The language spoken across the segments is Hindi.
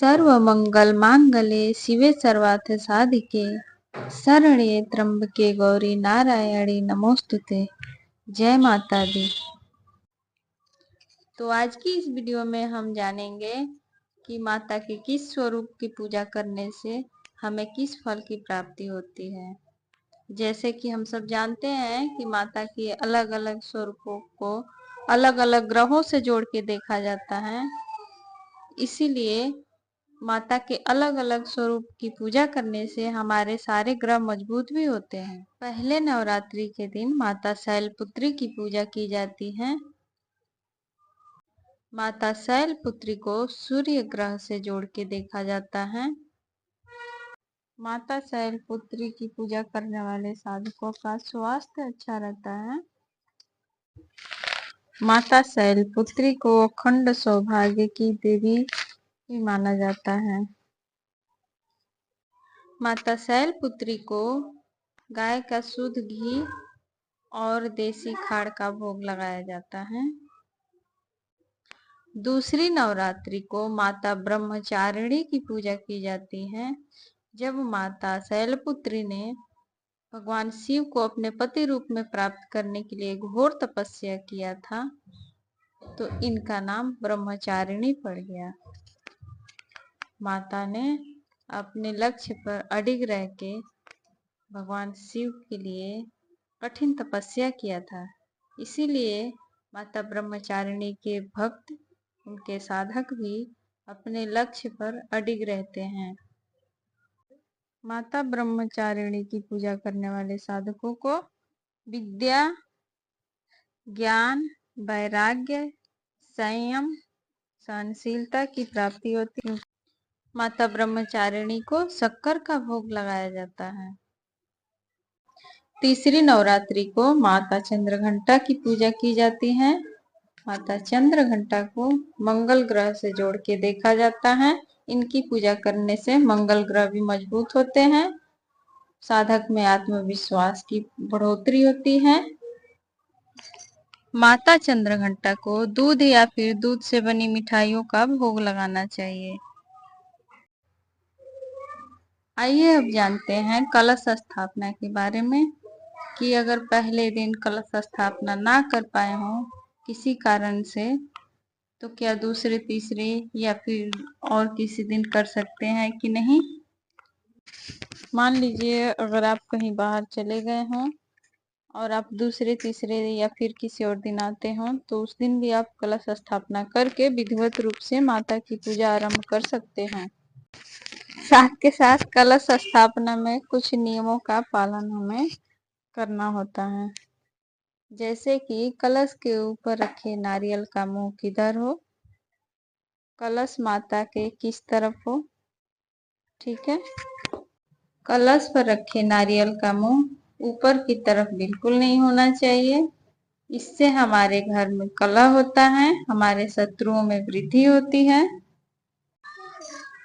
सर्वमंगल मांगल्ये शिवे सर्वार्थ साधिके शरण्ये त्र्यंबके गौरी नारायणी नमोस्तुते। जय माता दी। तो आज की इस वीडियो में हम जानेंगे कि माता के किस स्वरूप की पूजा करने से हमें किस फल की प्राप्ति होती है। जैसे कि हम सब जानते हैं कि माता के अलग अलग स्वरूपों को अलग अलग ग्रहों से जोड़ के देखा जाता है, इसीलिए माता के अलग अलग स्वरूप की पूजा करने से हमारे सारे ग्रह मजबूत भी होते हैं। पहले नवरात्रि के दिन माता शैलपुत्री की पूजा की जाती है। माता शैलपुत्री को सूर्य ग्रह से जोड़ के देखा जाता है। माता शैलपुत्री की पूजा करने वाले साधकों का स्वास्थ्य अच्छा रहता है। माता शैलपुत्री को अखंड सौभाग्य की देवी भी माना जाता है। माता शैलपुत्री को गाय का शुद्ध घी और देसी खाड़ का भोग लगाया जाता है। दूसरी नवरात्रि को माता ब्रह्मचारिणी की पूजा की जाती है। जब माता शैलपुत्री ने भगवान शिव को अपने पति रूप में प्राप्त करने के लिए घोर तपस्या किया था, तो इनका नाम ब्रह्मचारिणी पड़ गया। माता ने अपने लक्ष्य पर अडिग रह के भगवान शिव के लिए कठिन तपस्या किया था, इसीलिए माता ब्रह्मचारिणी के भक्त, उनके साधक भी अपने लक्ष्य पर अडिग रहते हैं। माता ब्रह्मचारिणी की पूजा करने वाले साधकों को विद्या, ज्ञान, वैराग्य, संयम, सहनशीलता की प्राप्ति होती है। माता ब्रह्मचारिणी को शक्कर का भोग लगाया जाता है। तीसरी नवरात्रि को माता चंद्रघंटा की पूजा की जाती है। माता चंद्रघंटा को मंगल ग्रह से जोड़ के देखा जाता है। इनकी पूजा करने से मंगल ग्रह भी मजबूत होते हैं। साधक में आत्मविश्वास की बढ़ोतरी होती है। माता चंद्रघंटा को दूध या फिर दूध से बनी मिठाइयों का भोग लगाना चाहिए। आइए अब जानते हैं कलश स्थापना के बारे में कि अगर पहले दिन कलश स्थापना ना कर पाए हो किसी कारण से, तो क्या दूसरे तीसरे या फिर और किसी दिन कर सकते हैं कि नहीं। मान लीजिए अगर आप कहीं बाहर चले गए हों और आप दूसरे तीसरे या फिर किसी और दिन आते हों, तो उस दिन भी आप कलश स्थापना करके विधिवत रूप से माता की पूजा आरंभ कर सकते हैं। साथ के साथ कलश स्थापना में कुछ नियमों का पालन हमें करना होता है। जैसे कि कलश के ऊपर रखे नारियल का मुंह किधर हो, कलश माता के किस तरफ हो, ठीक है। कलश पर रखे नारियल का मुंह ऊपर की तरफ बिल्कुल नहीं होना चाहिए। इससे हमारे घर में कलह होता है, हमारे शत्रुओं में वृद्धि होती है।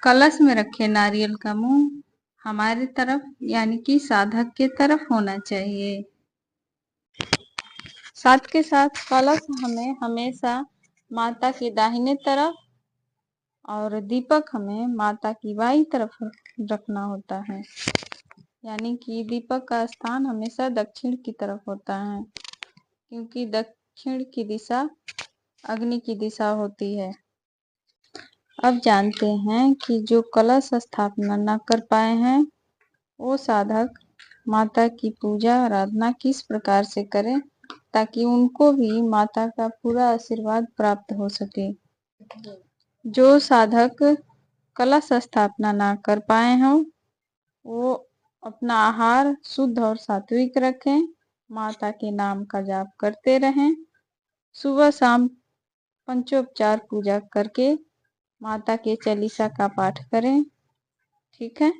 कलश में रखे नारियल का मुंह हमारी तरफ यानी कि साधक के तरफ होना चाहिए। साथ के साथ कलश हमें हमेशा माता की दाहिने तरफ और दीपक हमें माता की बाईं तरफ रखना होता है, यानी कि दीपक का स्थान हमेशा दक्षिण की तरफ होता है, क्योंकि दक्षिण की दिशा अग्नि की दिशा होती है। अब जानते हैं कि जो कलश स्थापना न कर पाए हैं वो साधक माता की पूजा आराधना किस प्रकार से करें ताकि उनको भी माता का पूरा आशीर्वाद प्राप्त हो सके। जो साधक कलश स्थापना ना कर पाए हों वो अपना आहार शुद्ध और सात्विक रखें, माता के नाम का जाप करते रहें, सुबह शाम पंचोपचार पूजा करके माता के चालीसा का पाठ करें, ठीक है।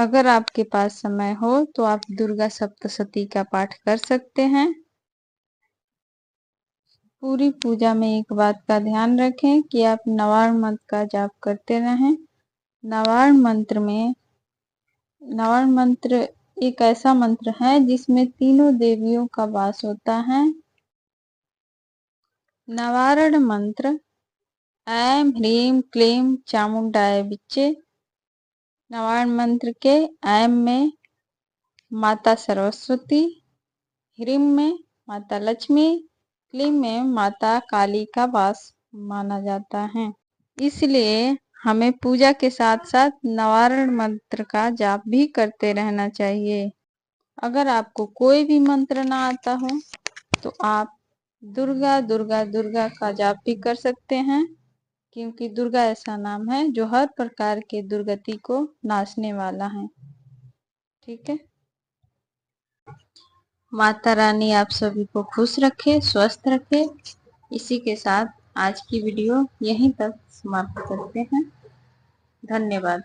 अगर आपके पास समय हो तो आप दुर्गा सप्तशती का पाठ कर सकते हैं। पूरी पूजा में एक बात का ध्यान रखें कि आप नवार्ण मंत्र का जाप करते रहें। नवार्ण मंत्र एक ऐसा मंत्र है जिसमें तीनों देवियों का वास होता है। नवारण मंत्र ऐं ह्रीं क्लीं चामुंडाय विच्चे। नवारण मंत्र के ऐं में माता सरस्वती, ह्रीं में माता लक्ष्मी, क्लीं में माता काली का वास माना जाता है। इसलिए हमें पूजा के साथ साथ नवारण मंत्र का जाप भी करते रहना चाहिए। अगर आपको कोई भी मंत्र ना आता हो तो आप दुर्गा दुर्गा दुर्गा का जाप भी कर सकते हैं, क्योंकि दुर्गा ऐसा नाम है जो हर प्रकार के दुर्गति को नाशने वाला है। ठीक है। माता रानी आप सभी को खुश रखे, स्वस्थ रखे। इसी के साथ आज की वीडियो यहीं तक समाप्त करते हैं। धन्यवाद।